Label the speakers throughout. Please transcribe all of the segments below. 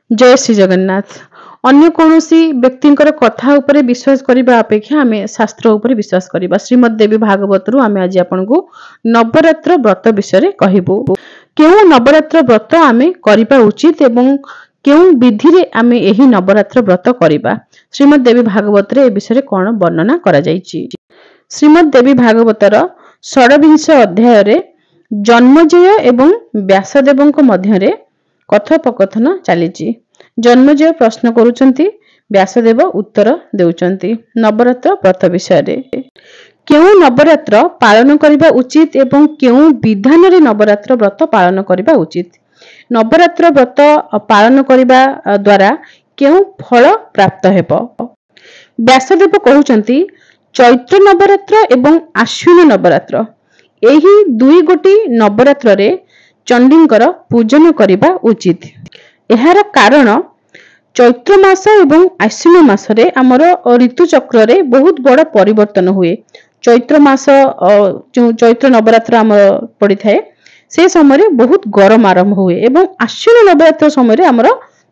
Speaker 1: जय श्री जगन्नाथ। अन्य कौनसी व्यक्तिंकर कथा उपरे विश्वास करबा अपेक्षा आमे शास्त्र उपरे विश्वास करबा। श्रीमद् देवी भागवत रु आमे आज आपनको नवरात्र व्रत विषय कहबू। केउ नवरात्र व्रत आमे करिबा उचित एवं केउ विधि रे आमे एही नवरात्र व्रत करिबा। श्रीमद् देवी भागवत रे ए विषय कोन वर्णना करा जायछि। श्रीमद् देवी भागवतर 26 अध्याय रे जन्मजय एवं व्यासदेवଙ୍କ ମଧ୍ୟରେ कथोपकथन चलीछि। जन्मजय प्रश्न करूछंती, व्यासदेव उत्तर देउछंती नवरात्र व्रत विषय रे। केउ नवरात्र पालन करिबा उचित एवं केउ विधान रे नवरात्र व्रत पालन करिबा उचित। नवरात्र व्रत पालन करिबा द्वारा केउ फल प्राप्त हेबो। व्यासदेव कहउछंती चैत्र नवरात्र एवं आश्विन नवरात्र एही दुई गोटी नवरात्र रे चंडींकर पूजन करिबा उचित। एहार कारण चैत्र मास एवं आश्विन मास रे हमर ऋतु चक्र रे बहुत बड़ परिवर्तन हुए। चैत्र मास जो चैत्र नवरात्र हमर पड़ी थाए से समय रे बहुत गरम आरंभ हुए एवं आश्विन नवरात्र समय रे हमर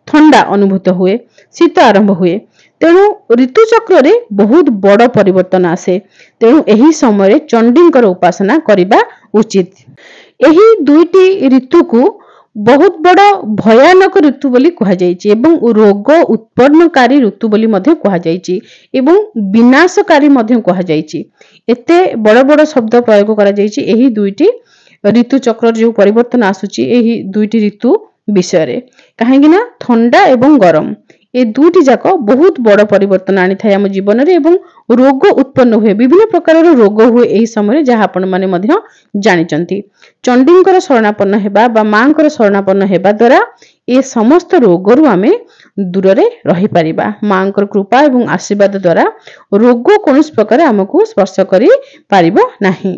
Speaker 1: ठंडा अनुभूत हुए, शीत आरंभ हुए। तेणु ऋतु चक्र रे बहुत बड़ परिवर्तन आसे। तेणु एही समय रे चंडींकर उपासना करिबा उचित। एही दुईटी ऋतु को बहुत बड़ भयानक ऋतु बोली कहा जायछि एवं रोग उत्पन्नकारी ऋतु बोली मध्य कहा जायछि एवं विनाशकारी मध्य कहा जायछि। एते बड़ बड़ शब्द प्रयोग करा जायछि एही दुईटी ऋतु चक्र जो परिवर्तन आसुछि एही दुईटी ऋतु विषय रे। काहेकि ना ठंडा एवं गरम ए दुईटी जाक बहुत बड़ परिवर्तन आनी थाए हम जीवन रे एवं रोग उत्पन्न हुए, विभिन्न प्रकार रोग हुए एही समय जहाँ आपण माने मध्य जानिचंती। चंडींकर शरणापन्न हेबा बा मांकर शरणापन्न हेबा द्वारा ए समस्त रोग रु आमे दूर रे रही परिबा। मांकर कृपा एवं आशीर्वाद द्वारा रोग कोनस प्रकार हमकु स्पर्श करि परिबो नाही।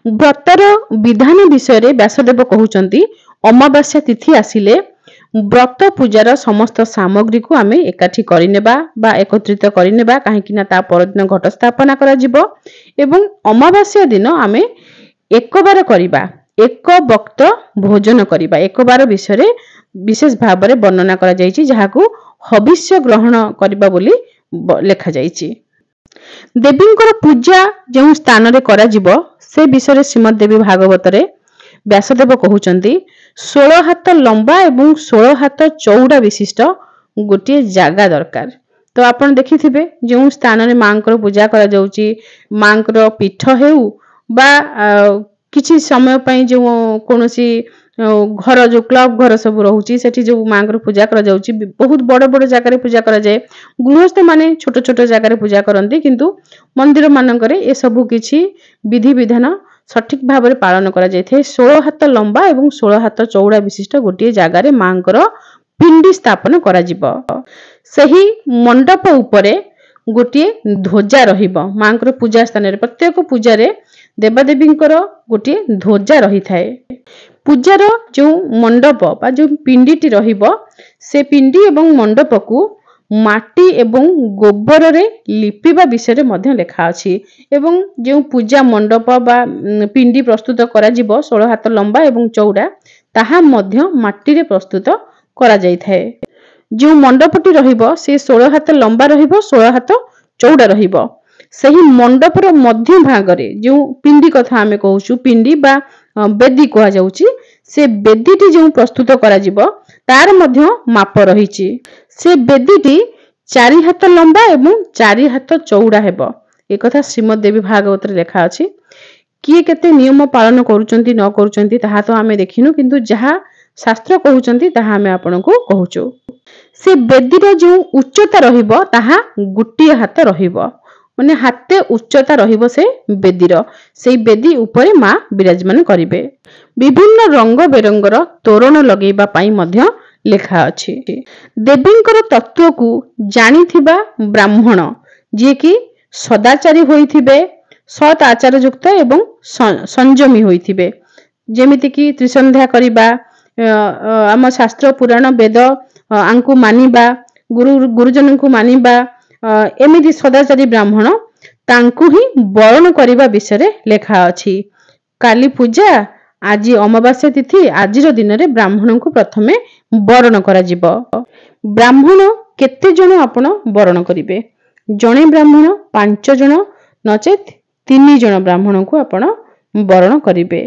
Speaker 1: व्रतर विधान विषय रे व्यासदेव कहउचंती अमावास्या तिथि आसिले व्रत पूजार समस्त सामग्री को आमे एकाठी करिनेबा बा एकत्रित करिनेबा काहेकि ना ता परदिन घट स्थापना करा जिवो एवं अमावास्या दिन आमे एक बार करिबा, एक वक्त भोजन करिबा। एक बार विषय रे विशेष भाव रे वर्णना करा जायछि जहाकू हविष्य ग्रहण करिबा बोली लेखा जायछि। देवींकर पूजा जो स्थान रे करा जिवो से विषय रे श्रीमद् देवी भागवत रे व्यासदेव कहउचंती 16 हाथ लंबा एवं 16 हाथ चौड़ा विशिष्ट गोटे जागा दरकार। तो आपण देखिथिबे जो स्थान रे मांकर पूजा करा जाउची, मांकर पीठ हेउ बा किछि समय पई जो कोनोसी घर जो क्लब घर सब रहउची सेठी जो मांकर पूजा करा जाउची बहुत बड़ बड़ जागा रे पूजा करा जाए। गृहस्थ माने छोट छोट जागा रे पूजा करंती किंतु मंदिर मानकरे ए सब किछि विधि विधान सठिक भाव रे पालन करा जाय थे। 16 हाथ लंबा एवं 16 हाथ चौड़ा विशिष्ट गोटे जागा रे मांकर पिंडी स्थापन करा जिवो। सही मंडप उपरे गोटे ध्वजा रहिबो। मांकर पूजा स्थान रे प्रत्येक पूजा रे देवादेवींकर गोटे ध्वजा रही थाए। पूजार जो मंडप बा जो पिंडीटी रहिबो से पिंडी एवं मंडप को माटी एवं गोबर रे लिपिबा विषय रे मध्य लेखा अछि एवं जो पूजा मंडप बा पिंडी प्रस्तुत करा जिवो 16 हाथ लंबा एवं चौड़ा ताहा मध्य माटी रे प्रस्तुत करा जाय थाए। जो मंडपटी रहिबो से 16 हाथ लंबा रहिबो, 16 हाथ चौड़ा रहिबो। सही मंडप रो मध्य भाग रे जो पिंडी कथा हमें कहउछु पिंडी बा बेदी कहा जाउची से बेदीटी जो प्रस्तुत करा जिवो तार मध्य माप रहिची। से बेदीटी 4 हाथ लंबा एवं 4 हाथ चौड़ा हेबो। एक कथा श्रीमद् देवी भागवत रे लेखा अछि। किए केते नियम पालन करूचंती न करूचंती ताहा तो हमें देखिनु किंतु जहा शास्त्र कहउचंती ताहा हमें आपनको कहउचो। से बेदीर जो उच्चता रहिबो ताहा गुटिए हाथ रहिबो, माने हाते उच्चता रहिबो से बेदीर। सेई बेदी ऊपर मां विराजमान करिवे। विभिन्न रंग बेरंगर तोरण लगेबा पई मध्य लेखा अछि। देवींकर तत्व को जानिथिबा ब्राह्मण जे कि सदाचारी होइथिबे, सत आचार युक्त एवं संयमी होइथिबे, जेमिति कि त्रिसंध्या करिबा, आम शास्त्र पुराण वेद आंकु मानिबा, गुरुजन को मानिबा, एमिति सदाचारी ब्राह्मण तांकु ही बरण करिबा विषय रे लेखा अछि। काली पूजा आज अमावास्या तिथि आज दिन में ब्राह्मण को प्रथमे वरण कर ब्राह्मण केते जन आपण वरण करेंगे जड़े ब्राह्मण 5 जन नचेत 3 जन ब्राह्मण को आपण वरण करेंगे।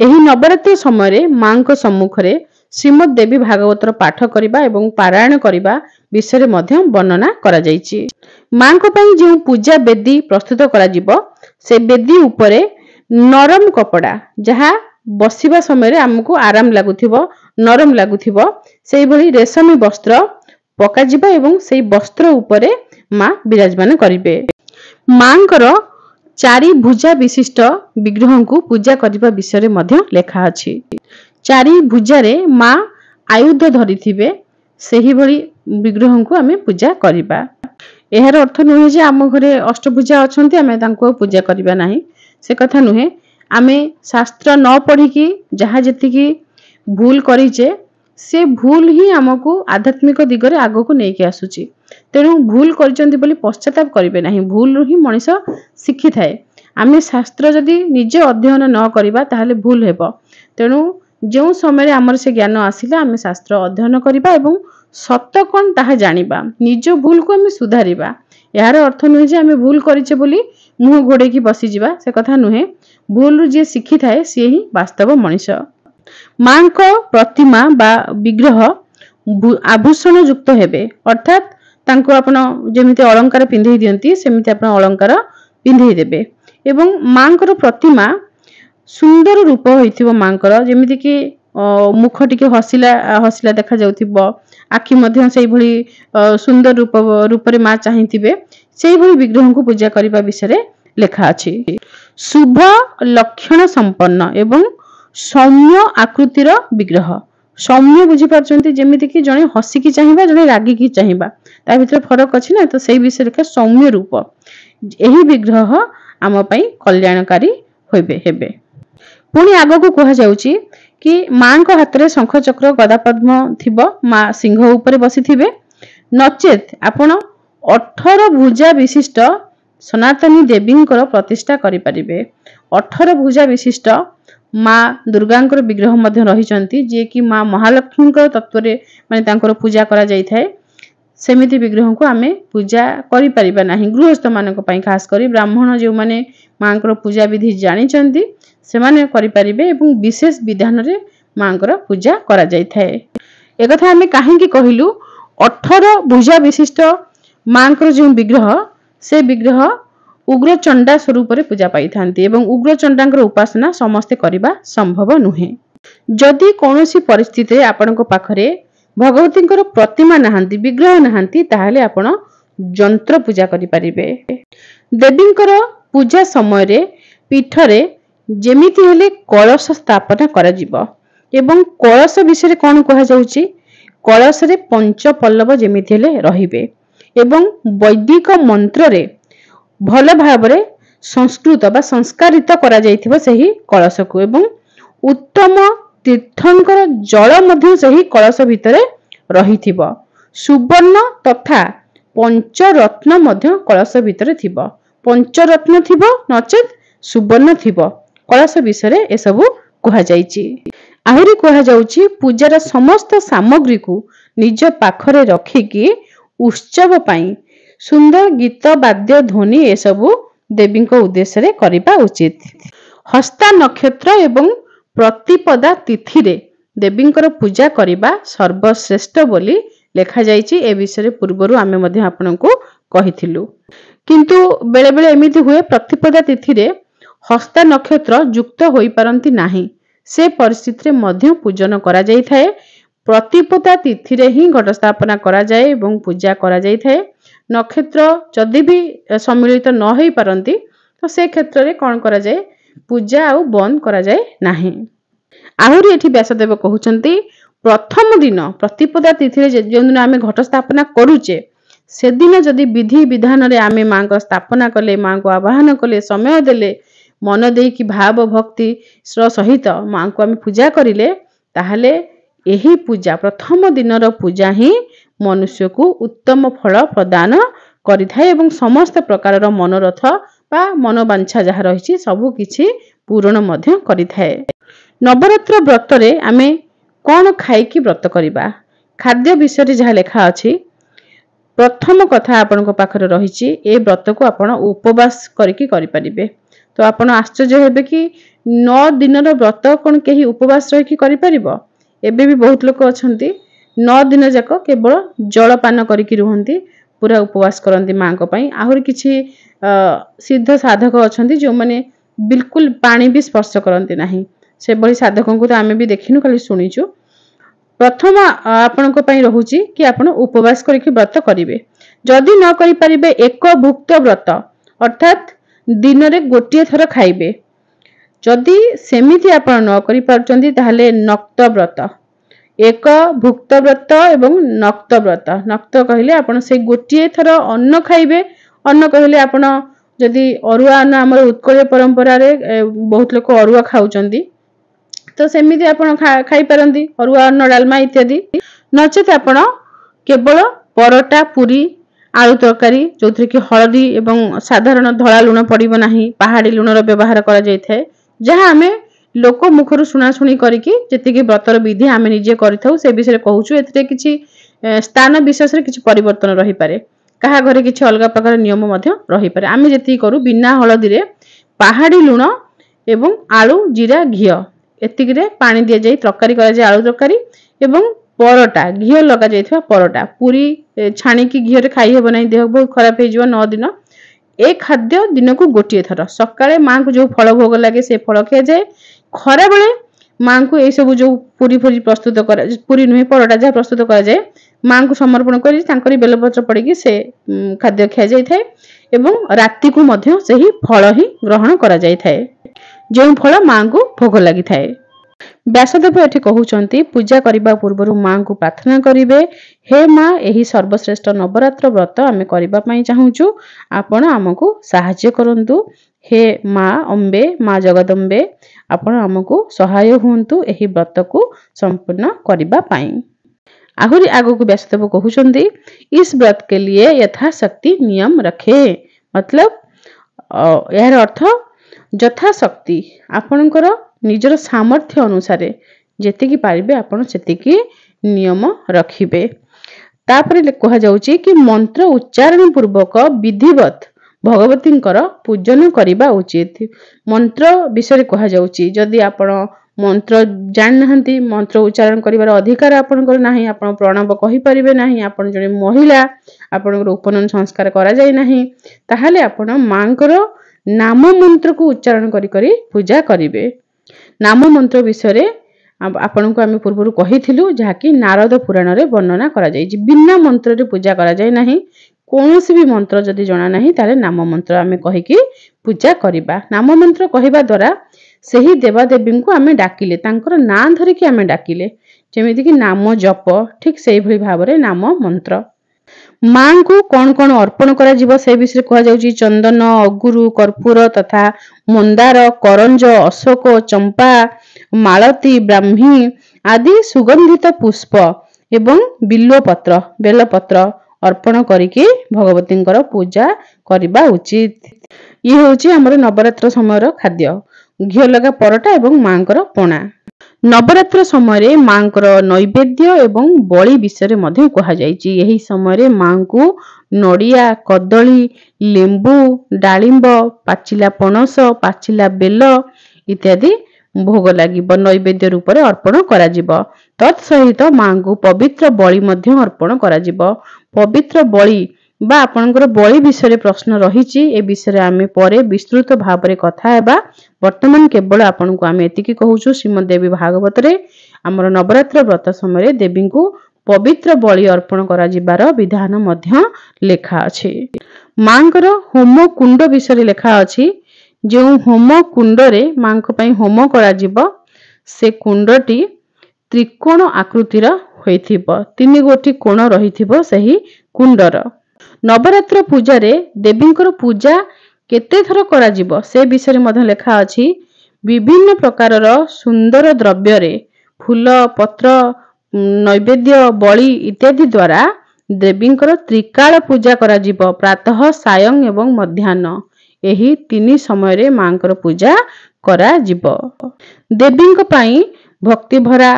Speaker 1: एही नवरात्रि समय मां को सम्मुख रे श्रीमद देवी भागवतर पाठ करबा एवं पारायण करबा विषय मध्य वर्णना करा जायछि। मां को पई जो पूजा बेदी प्रस्तुत करा जिवो से बेदी उपरे नरम कपड़ा जहा बसिबा समय रे हमको आराम लागुथिबो नरम लागुथिबो सेही भली रेशमी वस्त्र पका जिवो एवं सेही वस्त्र उपरे मां विराजमान करिवे। मांकर 4 भुजा विशिष्ट विग्रह को पूजा करने विषय मध्य लेखा अछि। 4 भुजारे मां आयुध धरी थिबे सेही भली विग्रह को आमे पूजा करिबा। एहार अर्थ नुहे जे आम घरे अष्टभुजा अछंती आमे तांको पूजा करिबा नाही से कथा नुहे। आमे शास्त्र न पढ़ी कि जहा जति भूल करिचे से भूल ही हमको आध्यात्मिक दिगरे आगो को नहीं के आसुची। तेणु भूल करचंती बोली पश्चाताप करिवे नाही भूल ही मनीष शिखी थाए। आमे शास्त्र जदि निजे अध्ययन न करिबा ताहले भूल हेबो। तेणु जो समय आमर से ज्ञान आसिला आमे शास्त्र अध्ययन करिबा एवं सत्य कोन ताहा जानिबा निज भूल को आमे सुधारिबा। यार अर्थ नुहे जे आमे भूल करिचे बोली मुह घोड़े की बसी जिबा से कथा नुहे। भूल जे शिखी थाए से ही वास्तव मनीष। मां को प्रतिमा बा विग्रह आभूषण युक्त हेबे अर्थात तांको आपण जेमिति अलंकार पिंधेई दियंती सेमिति आपण अलंकार पिंधेई देबे एवं मांकर प्रतिमा सुंदर रूप होइथिबो मांकर जेमिति कि मुख टिके हसिला हसिला देखा जाउथिबो आखि मध्य सेही भली सुंदर रूप रे मां चाहिथिबे सेही भली विग्रह को पूजा करिबा विषय लेखा अछि। शुभ लक्षण संपन्न एवं सौम्य आकृतिर विग्रह सौम्य बुझी पारछंती जेमिति कि जणे हसी की चाहिबा जणे रागी की चाहिबा ता भितर फरक अछि ना तो सेही विषय लेखा सौम्य रूप एही विग्रह आम पई कल्याणकारी होइबे हेबे। पुणी आगो को कहा जाउची कि मां को हाथ रे शंख चक्र गदा पद्म थिबो मां सिंह ऊपर बसी थिबे नचेत आपण 18 भुजा विशिष्ट सनातनी देवींकर प्रतिष्ठा करि परिबे। 18 भुजा विशिष्ट मां दुर्गांकर विग्रह मध्य रहिचंती जे कि मां महालक्ष्मींकर तत्व रे माने तांकर पूजा करा जाय थाए सेमिति विग्रह को आमे पूजा करि परिबा नाही। गृहस्थ मानक पई खास करी ब्राह्मण जे माने मांकर पूजा विधि जानिचंती से माने करि परिबे एवं विशेष विधान रे मांकर पूजा करा जाय थाए। ए कथा आमे काहे कि कहिलु 18 भुजा विशिष्ट मांकर जो विग्रह से विग्रह उग्र चंडा स्वरूप रे पूजा पाई थांती एवं उग्र चंडांकर उपासना समस्ते करिबा संभव नुहे। जदि कोनोसी परिस्थिति आपनको पाखरे भगवतींकर प्रतिमा नहांती विग्रह नहांती ताहले आपण यंत्र पूजा करि परिबे। देवींकर पूजा समय रे पीठरे जेमिति हेले कलश स्थापना करा जिवो एवं कलश विषय कोन कहा जाउची कलश रे पंच पल्लव जेमिति हेले रहिबे एवं वैदिक मंत्र रे भल भाबरे संस्कृत बा संस्कारित करा जाइथिबो सही कलश को एवं उत्तम तीर्थंकर जल मध्य सही कलश भितरे रहिथिबो। सुवर्ण तथा पंचरत्न मध्य कलश भितरे थिबो पंचरत्न थिबो नचेत सुवर्ण थिबो कलश विषय ए सब कहा जाइछि। आहुरी कहा जाउछि पूजार समस्त सामग्री को निज पाखरे रखिकी उत्सव पाई सुंदर गीत वाद्य ध्वनि ए सब देवी को उद्देश्य रे करिबा उचित। हस्ता नक्षत्र एवं प्रतिपदा तिथि रे देवींकर पूजा करिबा सर्वश्रेष्ठ बोली लेखा जाइछि। ए विषय पूर्वरु आमे मध्ये आपनको कहिथिलु किंतु बेले बेले एमिति हुए प्रतिपदा तिथि रे हस्ता नक्षत्र युक्त होई परंती नाही से परिस्थिति रे मध्ये पूजन करा जाई थाए। प्रतिपदा तिथि रे ही घट स्थापना करा जाए एवं पूजा करा जाई थाए। नक्षत्र जदि भी सम्मिलित न होई परंती तो से क्षेत्र रे कोन करा जाए पूजा आ बंद करा जाए नाही। आहुरी एठी व्यासदेव कहउचंती प्रथम दिन प्रतिपदा तिथि रे जे दिन आमे घट स्थापना करूचे से दिन जदि विधि विधान रे आमे मां को स्थापना कले मां को आवाहन कले समय देले मन देई कि भाव भक्ति सहित मां को आमे पूजा करिले ताहले एही पूजा प्रथम दिनर पूजा ही मनुष्य को उत्तम फल प्रदान करिथाए एवं समस्त प्रकार मनोरथ बा मनोवांछा जहा रहिछि सबु किछि पूर्ण मध्य करिथाए। नवरात्र व्रतरे आमे कौन खाइकी व्रत करिबा खाद्य विषय जहाँ लिखा अछि प्रथम कथा आपण पाखरे रही ए व्रत को आपण उपवास करिकी करि परिबे। तो आपण आश्चर्य हेबे कि 9 दिनर व्रत कोन केही उपवास रहिकी करि परिबो। एबे भी बहुत लोक अछंती 9 दिन जाक केवल जलपान करिकी रुहंती पूरा उपवास करंती मां को पई। आहुर किछि सिद्ध साधक अछंती जो माने बिल्कुल पानी भी स्पर्श करंती नाही से बळी साधकों को तो आमे भी देखिनु खाली सुनिछु। प्रथम आपण को पई रहुची कि आपण उपवास करिकी व्रत करिवे। जदि न करि परिबे एक भुक्त व्रत अर्थात दिन रे गोटिए थर खाइबे। जदि सेमिति आपण न करि परचंती ताहाले नक्त व्रत एक भुक्त व्रत एवं नक्त व्रत। नक्त कहिले आपण से गोटिए थर अन्न खाइबे। अन्न कहिले आपण जदि अरुआ अन्न हमर उत्कल परंपरा रे बहुत लोक अरुआ खाउचंती तो सेमिति आपण खाइ परंती अरुआ अन्न डालमा इत्यादि। नचेत आपण केवल परोटा पूरी आलू तरकारी जोथि कि हळदी एवं साधारण धळा लूण पड़िबो नाही पहाड़ी लूणर व्यवहार करा जाय थाए जहां हमें लोक मुखरु सुना सुनी करिकी जेतिकी व्रतर विधि आमे निजे करिथौ से विषय कहूछु। एथिरे किछि स्थान विशेष रे किछि परिवर्तन रही पारे कहा घरे किछि अलगा प्रकार नियम मध्य रही पारे। आमे जेति करू बिना हळदी रे पहाड़ी लूण एवं आलू जीरा घी एतिकी रे पानी दिया जाई तरकारी करा जाय आलू तरकारी एवं परोटा घी लगा जाइथिबा परोटा पूरी छाणी की घी रे खाई हेबो नै देह बहुत खराब हे जिवो 9 दिन। ए खाद्य दिन को गोटिए थर सकाळे मां को जो फल भोग लागे से फल खिया जाए। खरा बेले मां को ए सब जो पूरी पूरी प्रस्तुत करा पूरी नुहे परोटा जा प्रस्तुत करा जाए मां को समर्पण करी तांकरी बेलपत्र पड़ीकी से खाद्य खिया जाय थाए एवं राति को मध्य सही फल ही ग्रहण करा जाय थाए जो फल मां को भोग लागि थाए। व्यासदेव एठी कहउचंती पूजा करिबा पूर्वरु मां को प्रार्थना करिवे हे मां एही सर्वश्रेष्ठ नवरात्र व्रत आमे करिबा पई चाहूछु आपण हमकु सहाय्य करंतु हे मां अम्बे मां जगदम्बे आपण हमकु सहाय हुंतु एही व्रत को संपूर्ण करिबा पई। आहुरी आगो को व्यासदेव कहउचंती इस व्रत के लिए यथाशक्ति नियम रखे मतलब यार अर्थ यथाशक्ति आपणकर निजर सामर्थ्य अनुसार जेतिकी पारिबे आपण सेतिकी नियम रखिबे। तापरे कहा जाउची कि मंत्र उच्चारण पूर्वक विधिवत भगवतींकर पूजन करिबा उचित। मंत्र विषय कहा जाउची जदि आपण मंत्र जान नहंती मंत्र उच्चारण करिवार अधिकार आपणकर नाही आपण प्रणव कहि परिबे नाही आपण जने महिला आपणकर उपनयन संस्कार करा जाय नाही ताहाले आपण मांकर नाम मंत्र को उच्चारण करी करी पूजा करिवे। नाम मंत्र विषय आपण को आमे पूर्वरु कहिथिलु जाकी नारद पुराण रे वर्णना करा जाय। बिना मंत्र रे पूजा करा जाय नाही कोनोसी भी मंत्र जदि जणा नाही ताले नाम मंत्र आमे कहि कि पूजा करिबा। नाम मंत्र कहिबा द्वारा सही देवा देवी को आमे डाकिले तांकर नाम धरि कि आमे डाकिले जेमिति कि नाम जप ठीक सेही भली भाबरे नाम मंत्र। मां को कौन कौन अर्पण करा जीव से विषय कहा जाउची चंदन अगुरु कर्पूर तथा मंदार करंज अशोक चंपा मालती ब्राह्मी आदि सुगंधित पुष्प एवं बिल्वपत्र बेलपत्र अर्पण करिके भगवतींकर पूजा करिबा उचित। ये होची हमर नवरात्र समयर खाद्य घी लगा परोटा एवं मांकर पणा। नवरात्र समय मांकर नैवेद्य एवं बलि विषय मध्य कहा जायछि। यही समय मां को नड़िया कदली लेंबू डालिंब पाचिला पणस पाचिला बेल इत्यादि भोग लागिब नैवेद्य रूप में अर्पण करा जिवो। तत्सहित मां को पवित्र बलि मध्य अर्पण करा जिवो। पवित्र बलि बा आपनकर बलि विषय प्रश्न रहिछि ए विषय आमे परे विस्तृत भाव रे कथा हेबा। वर्तमान केवल आपन को आमे एतिकी कहूछु श्रीमद् देवी भागवत रे हमर नवरात्र व्रत समय देवी को पवित्र बलि अर्पण करा जिबार विधान मध्य लेखा अछि। मांकर होम कुंड विषय लेखा अछि। जो होम कुंड रे मां को पई होम करा जिवो से कुंडटी त्रिकोण आकृतिर होइथिबो। 3 गोटी कोण रहिथिबो सही कुंडर। नवरात्र पूजा रे देवींकर पूजा केते थर करा जिवो से विषय मध्य लेखा अछि। विभिन्न प्रकारर सुंदर द्रव्य रे फूल पत्र नैवेद्य बलि इत्यादि द्वारा देवींकर त्रिकाल पूजा करा जिवो प्रातः सायं एवं मध्याह्न। एही 3 समय रे मांकर पूजा କରାଯିବ। ଦେବୀଙ୍କ ପାଇଁ ଭକ୍ତି ଭରା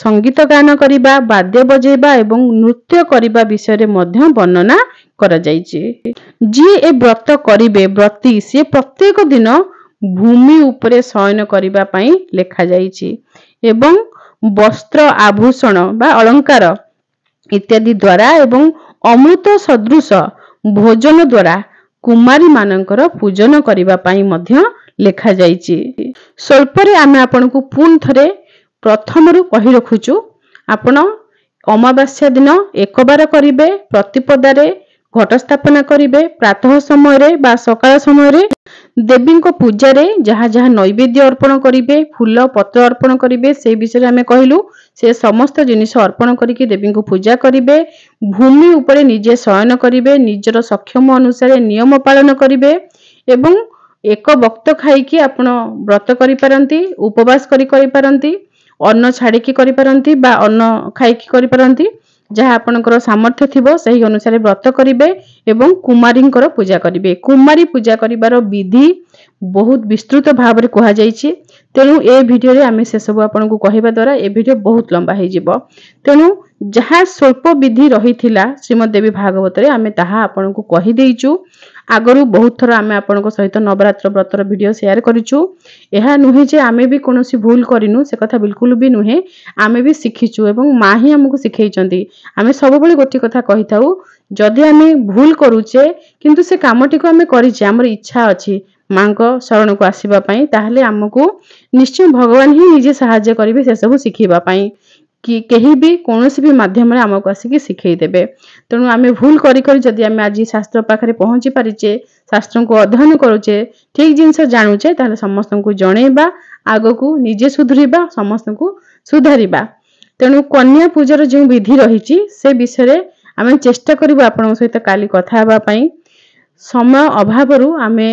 Speaker 1: ସଙ୍ଗୀତ ଗାନ କରିବା, ବାଦ୍ୟ ବଜେଇବା ଏବଂ ନୃତ୍ୟ କରିବା ବିଷୟରେ ମଧ୍ୟ ବର୍ଣ୍ଣନା କରାଯାଇଛି। ଯିଏ ଏ ବ୍ରତ କରିବେ ବ୍ରତୀ ସିଏ ପ୍ରତ୍ୟେକ ଦିନ ଭୂମି ଉପରେ ଶୟନ କରିବା ପାଇଁ ଲେଖାଯାଇଛି ଏବଂ ବସ୍ତ୍ର ଆଭୂଷଣ ବା ଅଳଙ୍କାର ଇତ୍ୟାଦି ଦ୍ୱାରା ଏବଂ ଅମୃତ ସଦୃଶ ଭୋଜନ ଦ୍ୱାରା କୁମାରୀ ମାନଙ୍କର ପୂଜନ କରିବା ପାଇଁ ମଧ୍ୟ ଲେଖାଯାଇଛି। ସ୍ୱଳ୍ପରେ ଆମେ ଆପଣଙ୍କୁ ପୁଣି ଥରେ ପ୍ରଥମରୁ କହି ରଖୁଛୁ। ଆପଣ ଅମାବାସ୍ୟା ଦିନ ଏକବାର କରିବେ, ପ୍ରତିପଦାରେ ଘଟ ସ୍ଥାପନା କରିବେ, ପ୍ରାତଃ ସମୟରେ ବା ସକାଳ ସମୟରେ ଦେବୀଙ୍କ ପୂଜାରେ ଯାହା ଯାହା ନୈବେଦ୍ୟ ଅର୍ପଣ କରିବେ, ଫୁଲ ପତ୍ର ଅର୍ପଣ କରିବେ, ସେ ବିଷୟରେ ଆମେ କହିଲୁ। ସେ ସମସ୍ତ ଜିନିଷ ଅର୍ପଣ କରିକି ଦେବୀଙ୍କୁ ପୂଜା କରିବେ, ଭୂମି ଉପରେ ନିଜେ ଶୟନ କରିବେ, ନିଜର ସକ୍ଷମ ଅନୁସାରେ ନିୟମ ପାଳନ କରିବେ ଏବଂ ଏକ ବକ୍ତ ଖାଇକି ଆପଣ ବ୍ରତ କରିପାରନ୍ତି, ଉପବାସ କରିପାରନ୍ତି, ଅନ୍ନ ଛାଡ଼ିକି କରିପାରନ୍ତି ବା ଅନ୍ନ ଖାଇକି କରିପାରନ୍ତି। ଯାହା ଆପଣଙ୍କର ସାମର୍ଥ୍ୟ ଥିବ ସେହି ଅନୁସାରେ ବ୍ରତ କରିବେ ଏବଂ କୁମାରୀଙ୍କର ପୂଜା କରିବେ। କୁମାରୀ ପୂଜା କରିବାର ବିଧି ବହୁତ ବିସ୍ତୃତ ଭାବରେ କୁହାଯାଇଛି। ତେଣୁ ଏ ଭିଡ଼ିଓରେ ଆମେ ସେସବୁ ଆପଣଙ୍କୁ କହିବା ଦ୍ୱାରା ଏ ଭିଡ଼ିଓ ବହୁତ ଲମ୍ବା ହେଇଯିବ। ତେଣୁ ଯାହା ସ୍ୱଳ୍ପ ବିଧି ରହିଥିଲା ଶ୍ରୀମଦ୍ ଦେବୀ ଭାଗବତରେ ଆମେ ତାହା ଆପଣଙ୍କୁ କହିଦେଇଛୁ। ଆଗରୁ ବହୁତ ଥର ଆମେ ଆପଣଙ୍କ ସହିତ ନବରାତ୍ର ବ୍ରତର ଭିଡ଼ିଓ ସେୟାର କରିଛୁ। ଏହା ନୁହେଁ ଯେ ଆମେ ବି କୌଣସି ଭୁଲ କରିନୁ, ସେ କଥା ବିଲକୁଲ ବି ନୁହେଁ। ଆମେ ବି ଶିଖିଛୁ ଏବଂ ମା ହିଁ ଆମକୁ ଶିଖେଇଛନ୍ତି। ଆମେ ସବୁବେଳେ ଗୋଟିଏ କଥା କହିଥାଉ, ଯଦି ଆମେ ଭୁଲ କରୁଛେ କିନ୍ତୁ ସେ କାମଟିକୁ ଆମେ କରିଛେ, ଆମର ଇଚ୍ଛା ଅଛି ମାଙ୍କ ଶରଣକୁ ଆସିବା ପାଇଁ, ତାହେଲେ ଆମକୁ ନିଶ୍ଚୟ ଭଗବାନ ହିଁ ନିଜେ ସାହାଯ୍ୟ କରିବେ ସେସବୁ ଶିଖିବା ପାଇଁ। କି କେହି ବି କୌଣସି ବି ମାଧ୍ୟମରେ ଆମକୁ ଆସିକି ଶିଖେଇ ଦେବେ। ତେଣୁ ଆମେ ଭୁଲ କରି ଯଦି ଆମେ ଆଜି ଶାସ୍ତ୍ର ପାଖରେ ପହଞ୍ଚି ପାରିଛେ, ଶାସ୍ତ୍ରଙ୍କୁ ଅଧ୍ୟୟନ କରୁଛେ, ଠିକ ଜିନିଷ ଜାଣୁଛେ, ତାହେଲେ ସମସ୍ତଙ୍କୁ ଜଣେଇବା, ଆଗକୁ ନିଜେ ସୁଧୁରିବା, ସମସ୍ତଙ୍କୁ ସୁଧାରିବା। ତେଣୁ କନ୍ୟା ପୂଜାର ଯେଉଁ ବିଧି ରହିଛି ସେ ବିଷୟରେ ଆମେ ଚେଷ୍ଟା କରିବୁ ଆପଣଙ୍କ ସହିତ କାଲି କଥା ହେବା ପାଇଁ। ସମୟ ଅଭାବରୁ ଆମେ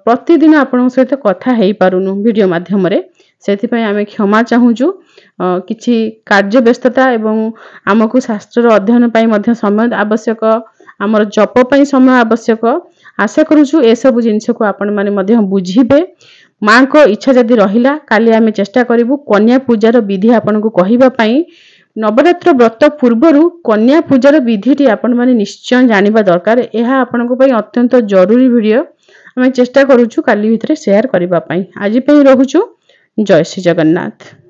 Speaker 1: ପ୍ରତିଦିନ ଆପଣଙ୍କ ସହିତ କଥା ହେଇପାରୁନୁ ଭିଡ଼ିଓ ମାଧ୍ୟମରେ, ସେଥିପାଇଁ ଆମେ କ୍ଷମା ଚାହୁଁଛୁ। କିଛି କାର୍ଯ୍ୟ ବ୍ୟସ୍ତତା ଏବଂ ଆମକୁ ଶାସ୍ତ୍ରର ଅଧ୍ୟୟନ ପାଇଁ ମଧ୍ୟ ସମୟ ଆବଶ୍ୟକ, ଆମର ଜପ ପାଇଁ ସମୟ ଆବଶ୍ୟକ। ଆଶା କରୁଛୁ ଏସବୁ ଜିନିଷକୁ ଆପଣମାନେ ମଧ୍ୟ ବୁଝିବେ। ମାଙ୍କ ଇଚ୍ଛା ଯଦି ରହିଲା କାଲି ଆମେ ଚେଷ୍ଟା କରିବୁ କନ୍ୟା ପୂଜାର ବିଧି ଆପଣଙ୍କୁ କହିବା ପାଇଁ। ନବରାତ୍ର ବ୍ରତ ପୂର୍ବରୁ କନ୍ୟା ପୂଜାର ବିଧିଟି ଆପଣମାନେ ନିଶ୍ଚୟ ଜାଣିବା ଦରକାର। ଏହା ଆପଣଙ୍କ ପାଇଁ ଅତ୍ୟନ୍ତ ଜରୁରୀ ଭିଡ଼ିଓ। ଆମେ ଚେଷ୍ଟା କରୁଛୁ କାଲି ଭିତରେ ସେୟାର କରିବା ପାଇଁ। ଆଜି ପାଇଁ ରହୁଛୁ। ଜୟ ଶ୍ରୀ ଜଗନ୍ନାଥ।